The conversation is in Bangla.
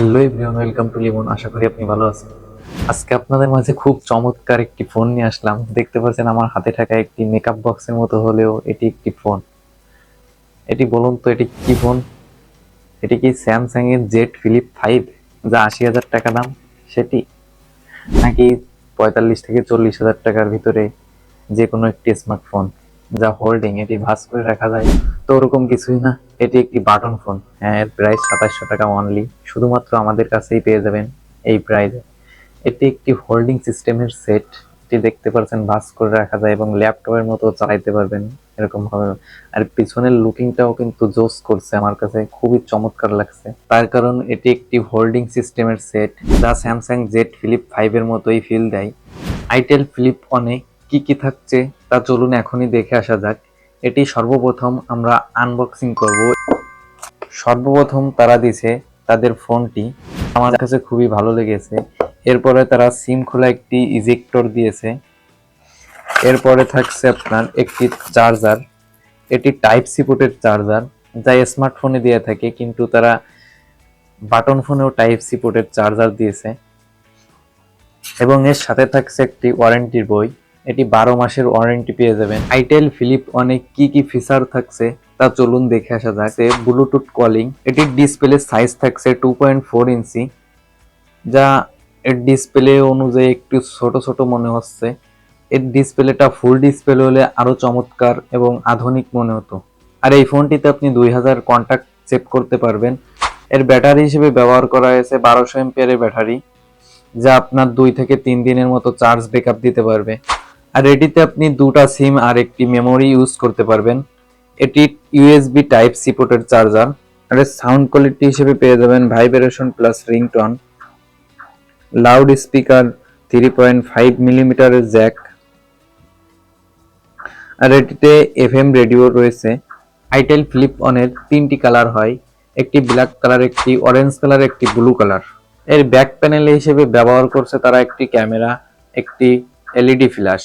Hello everyone, welcome to Limon. আশা করি আপনি ভালো আছেন। আজকে আপনাদের মাঝে খুব চমৎকার একটি ফোন নিয়ে আসলাম। দেখতে পাচ্ছেন আমার হাতে থাকা একটি মেকআপ বক্সের মতো হলেও এটি একটি ফোন। এটি বলুন তো, এটি কি ফোন? এটি কি স্যামসাং এর জেড ফ্লিপ 5 যা ৮০,০০০ টাকা দাম সেটি, নাকি ৪৫ থেকে ৪০,০০০ টাকার ভিতরে যে কোনো একটি স্মার্টফোন যা হোল্ডিং, এটি ভাঁজ করে রাখা যায়? তো ওরকম কিছুই না, এটি একটি বাটন ফোন। হ্যাঁ, এর প্রাইস ২৭০০ টাকা অনলি, শুধুমাত্র আমাদের কাছেই পেয়ে যাবেন এই প্রাইসে। এটি একটি হোল্ডিং সিস্টেমের সেট। এটি দেখতে পাচ্ছেন ভাঁজ করে রাখা যায় এবং ল্যাপটপের মতো চালাইতে পারবেন এরকম ভাবে। আর পিছনের লুকিংটাও কিন্তু জোস করছে, আমার কাছে খুবই চমৎকার লাগছে। তার কারণ এটি একটি হোল্ডিং সিস্টেমের সেট যা স্যামসাং জেড ফ্লিপ 5 এর মতোই ফিল দেয়। আইটেল ফ্লিপ অনে কি কি থাকছে তা চলুন এখনই দেখে আসা যাক। এটি সর্বপ্রথম আমরা আনবক্সিং করব। সর্বপ্রথম তারা দিছে তাদের ফোনটি, আমার কাছে খুবই ভালো লেগেছে। এরপরে তারা সিম খোলা একটি ইজেক্টর দিয়েছে। এরপরে থাকছে আপনার একটি চার্জার। এটি টাইপ সি পোর্টের চার্জার, যা স্মার্টফোনে দিয়ে থাকে, কিন্তু তারা বাটন ফোনেও টাইপ সি পোর্টের চার্জার দিয়েছে। এবং এর সাথে থাকছে একটি ওয়ারেন্টির বই। এটি ১২ মাসের ওয়ারেন্টি পেয়ে যাবেন। আইটেল ফিলিপ অনেক কি কি ফিচার থাকছে তা চলুন দেখে আসা যাক। ব্লুটুথ কলিং, এটির ডিসপ্লে সাইজ থাকছে 2.4 ইঞ্চি, যা এর ডিসপ্লে অনুযায়ী একটু ছোট ছোট মনে হচ্ছে। এর ডিসপ্লেটা ফুল ডিসপ্লে হলে আরো চমৎকার এবং আধুনিক মনে হতো। আর এই ফোনটিতে আপনি ২০০০ কন্টাক্ট সেভ করতে পারবেন। এর ব্যাটারি হিসেবে ব্যবহার করা হয়েছে ১২০০ এমপিআর ব্যাটারি, যা আপনার ২ থেকে ৩ দিনের মতো চার্জ ব্যাকআপ দিতে পারবে। আর এটিতে আপনি দুটা সিম আর একটি মেমোরি ইউজ করতে পারবেন। এটি ইউএসবি টাইপ সি পোর্টের চার্জার। আর সাউন্ড কোয়ালিটি হিসেবে পেয়ে যাবেন vibration plus ringtone, loud speaker, 3.5 মিলিমিটারের জ্যাক। আর এটিতে এফএম রেডিও রয়েছে। আইটেল ফ্লিপ অনের ৩টি কালার হয়, একটি ব্ল্যাক কালার, একটি অরেঞ্জ কালার, একটি ব্লু কালার। এর ব্যাক প্যানেল হিসেবে ব্যবহার করছে তারা একটি ক্যামেরা, একটি এলইডি ফ্ল্যাশ।